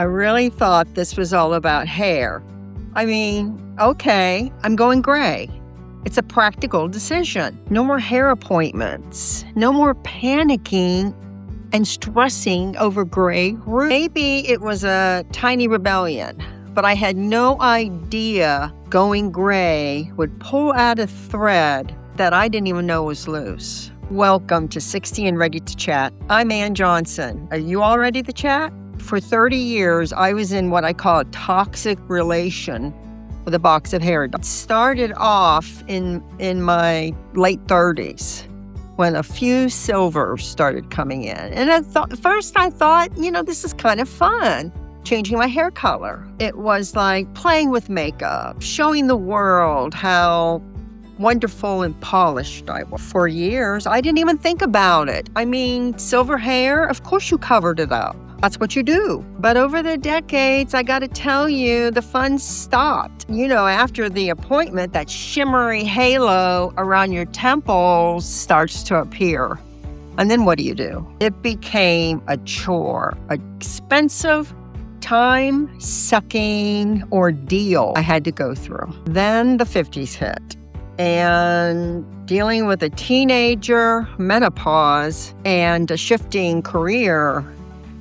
I really thought this was all about hair. I mean, okay, I'm going gray. It's a practical decision. No more hair appointments. No more panicking and stressing over gray roots. Maybe it was a tiny rebellion, but I had no idea going gray would pull out a thread that I didn't even know was loose. Welcome to 60 and Ready to Chat. I'm Ann Johnson. Are you all ready to chat? For 30 years, I was in what I call a toxic relation with a box of hair. It started off in my late 30s when a few silvers started coming in. And first I thought, this is kind of fun, changing my hair color. It was like playing with makeup, showing the world how wonderful and polished I was. For years, I didn't even think about it. I mean, silver hair, of course you covered it up. That's what you do. But over the decades, I gotta tell you, the fun stopped. After the appointment, that shimmery halo around your temples starts to appear. And then what do? It became a chore, expensive, time-sucking ordeal I had to go through. Then the 50s hit. And dealing with a teenager, menopause, and a shifting career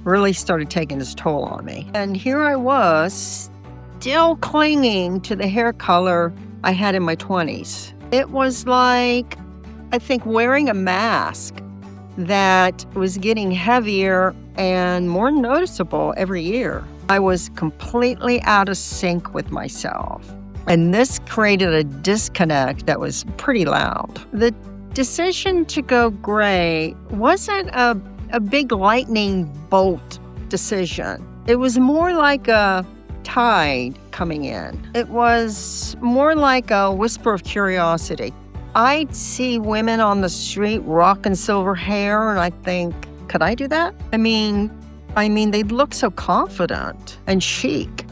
really started taking its toll on me. And here I was, still clinging to the hair color I had in my 20s. It was like, I think, wearing a mask that was getting heavier and more noticeable every year. I was completely out of sync with myself. And this created a disconnect that was pretty loud. The decision to go gray wasn't a big lightning bolt decision. It was more like a tide coming in. It was more like a whisper of curiosity. I'd see women on the street rocking silver hair, and I'd think, could I do that? I mean, they'd look so confident and chic.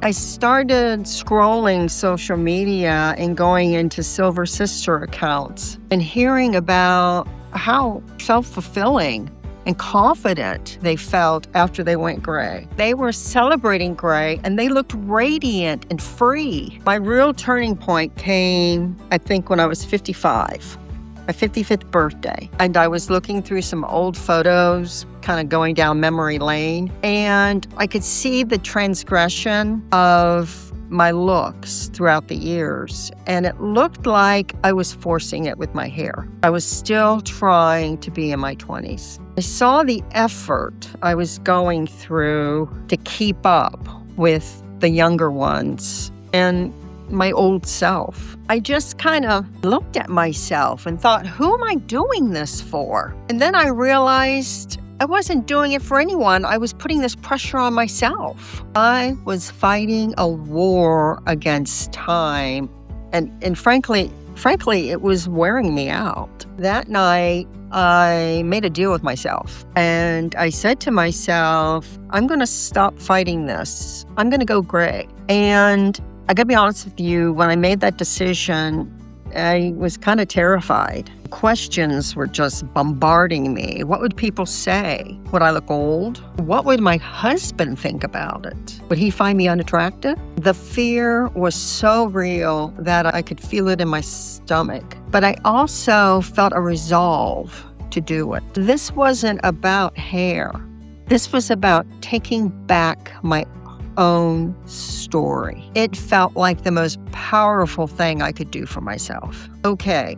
I started scrolling social media and going into Silver Sister accounts and hearing about how self-fulfilling and confident they felt after they went gray. They were celebrating gray and they looked radiant and free. My real turning point came, I think, when I was 55, my 55th birthday. And I was looking through some old photos, kind of going down memory lane, and I could see the transgression of my looks throughout the years, and it looked like I was forcing it with my hair. I was still trying to be in my 20s. I saw the effort I was going through to keep up with the younger ones and my old self. I just kind of looked at myself and thought, who am I doing this for? And then I realized I wasn't doing it for anyone. I was putting this pressure on myself. I was fighting a war against time. And frankly, it was wearing me out. That night, I made a deal with myself. And I said to myself, I'm going to stop fighting this. I'm going to go gray. And I gotta be honest with you, when I made that decision, I was kind of terrified. Questions were just bombarding me. What would people say? Would I look old? What would my husband think about it? Would he find me unattractive? The fear was so real that I could feel it in my stomach. But I also felt a resolve to do it. This wasn't about hair. This was about taking back my own story. It felt like the most powerful thing I could do for myself. Okay,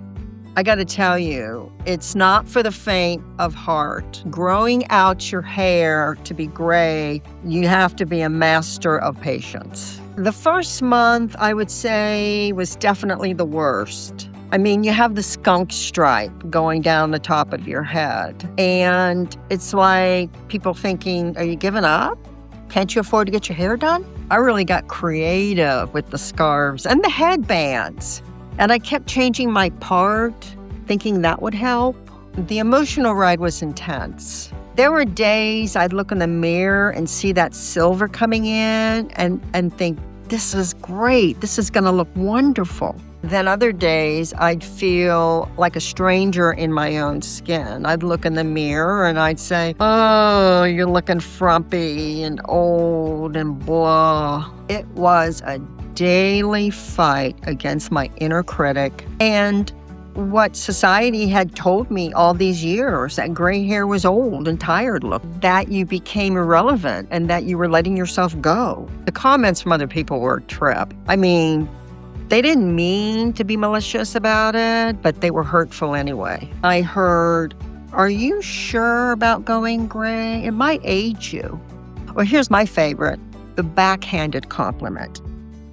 I gotta tell you, it's not for the faint of heart. Growing out your hair to be gray, you have to be a master of patience. The first month, I would say, was definitely the worst. I mean, you have the skunk stripe going down the top of your head, and it's like people thinking, are you giving up? Can't you afford to get your hair done? I really got creative with the scarves and the headbands. And I kept changing my part, thinking that would help. The emotional ride was intense. There were days I'd look in the mirror and see that silver coming in and think, this is great. This is going to look wonderful. Then other days, I'd feel like a stranger in my own skin. I'd look in the mirror and I'd say, "Oh, you're looking frumpy and old and blah." It was a daily fight against my inner critic and what society had told me all these years, that gray hair was old and tired look, that you became irrelevant and that you were letting yourself go. The comments from other people were a trip. I mean, they didn't mean to be malicious about it, but they were hurtful anyway. I heard, "Are you sure about going gray? It might age you." Well, here's my favorite, the backhanded compliment.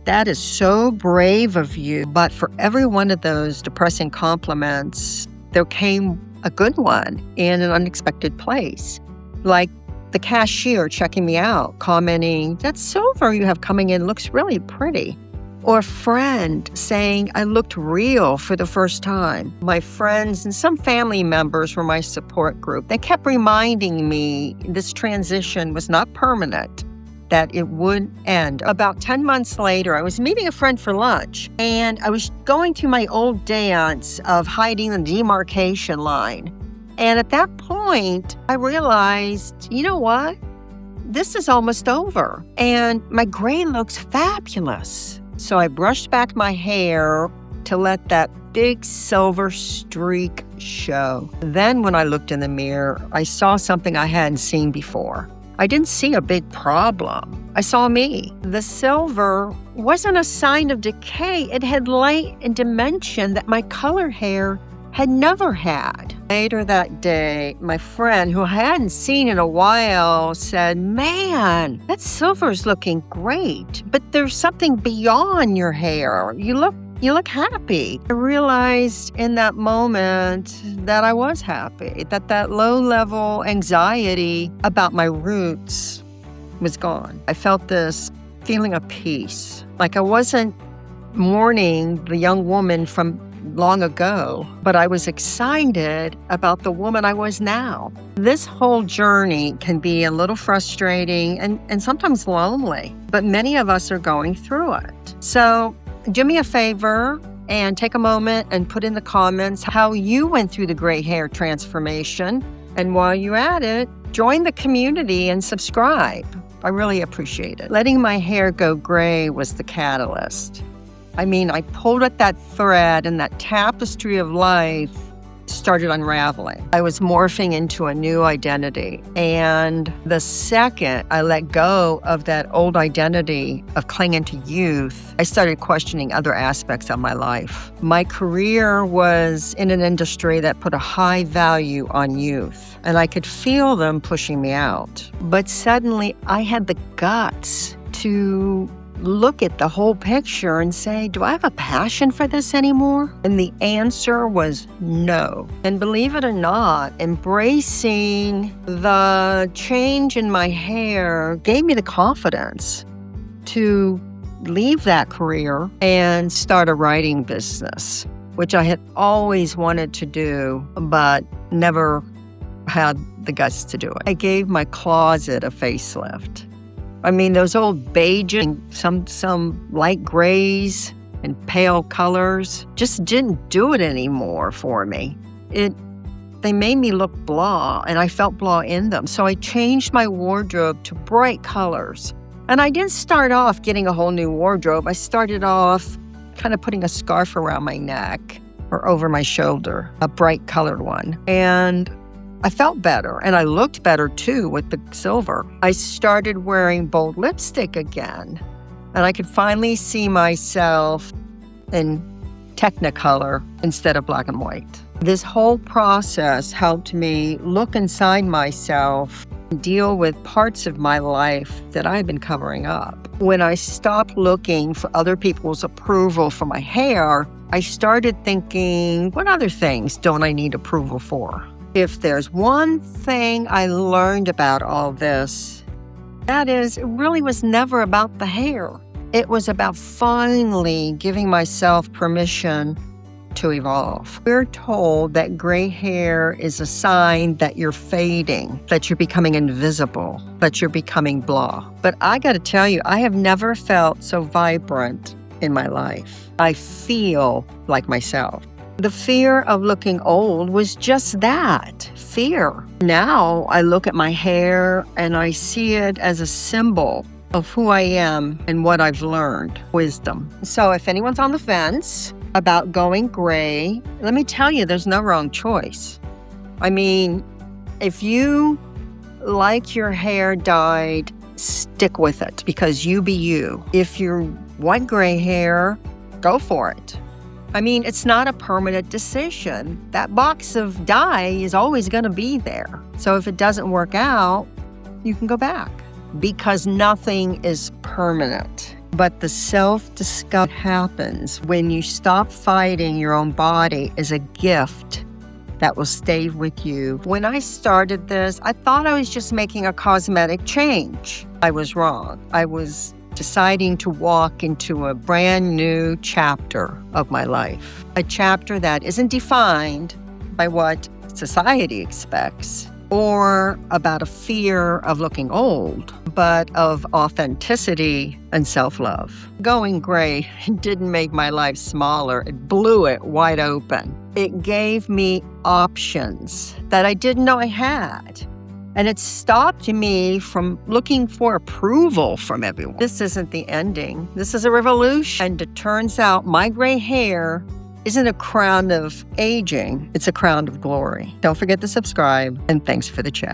"That is so brave of you." But for every one of those depressing compliments, there came a good one in an unexpected place. Like the cashier checking me out, commenting, "That silver you have coming in looks really pretty." Or a friend saying I looked real for the first time. My friends and some family members from my support group, they kept reminding me this transition was not permanent, that it would end. About 10 months later, I was meeting a friend for lunch, and I was going through my old dance of hiding the demarcation line. And at that point, I realized, you know what? This is almost over, and my gray looks fabulous. So I brushed back my hair to let that big silver streak show. Then when I looked in the mirror, I saw something I hadn't seen before. I didn't see a big problem. I saw me. The silver wasn't a sign of decay. It had light and dimension that my color hair had never had. Later that day, my friend, who I hadn't seen in a while, said, "Man, that silver's looking great, but there's something beyond your hair. You look happy." I realized in that moment that I was happy, that low-level anxiety about my roots was gone. I felt this feeling of peace, like I wasn't mourning the young woman from long ago, but I was excited about the woman I was now. This whole journey can be a little frustrating and sometimes lonely, but many of us are going through it. So do me a favor and take a moment and put in the comments how you went through the gray hair transformation. And while you're at it, join the community and subscribe. I really appreciate it. Letting my hair go gray was the catalyst. I mean, I pulled at that thread and that tapestry of life started unraveling. I was morphing into a new identity. And the second I let go of that old identity of clinging to youth, I started questioning other aspects of my life. My career was in an industry that put a high value on youth, and I could feel them pushing me out. But suddenly I had the guts to look at the whole picture and say, do I have a passion for this anymore? And the answer was no. And believe it or not, embracing the change in my hair gave me the confidence to leave that career and start a writing business, which I had always wanted to do, but never had the guts to do it. I gave my closet a facelift. I mean, those old beige and some light grays and pale colors just didn't do it anymore for me. They made me look blah, and I felt blah in them. So I changed my wardrobe to bright colors. And I didn't start off getting a whole new wardrobe. I started off kind of putting a scarf around my neck or over my shoulder, a bright colored one. And I felt better, and I looked better, too, with the silver. I started wearing bold lipstick again, and I could finally see myself in Technicolor instead of black and white. This whole process helped me look inside myself and deal with parts of my life that I had been covering up. When I stopped looking for other people's approval for my hair, I started thinking, what other things don't I need approval for? If there's one thing I learned about all this, that is, it really was never about the hair. It was about finally giving myself permission to evolve. We're told that gray hair is a sign that you're fading, that you're becoming invisible, that you're becoming blah. But I gotta tell you, I have never felt so vibrant in my life. I feel like myself. The fear of looking old was just that, fear. Now I look at my hair and I see it as a symbol of who I am and what I've learned, wisdom. So if anyone's on the fence about going gray, let me tell you, there's no wrong choice. I mean, if you like your hair dyed, stick with it because you be you. If you want gray hair, go for it. I mean, it's not a permanent decision. That box of dye is always going to be there. So if it doesn't work out, you can go back because nothing is permanent. But the self-discovery happens when you stop fighting your own body as a gift that will stay with you. When I started this, I thought I was just making a cosmetic change. I was wrong. I was deciding to walk into a brand new chapter of my life, a chapter that isn't defined by what society expects or about a fear of looking old, but of authenticity and self-love. Going gray didn't make my life smaller. It blew it wide open. It gave me options that I didn't know I had. And it stopped me from looking for approval from everyone. This isn't the ending. This is a revolution. And it turns out my gray hair isn't a crown of aging. It's a crown of glory. Don't forget to subscribe, and thanks for the chat.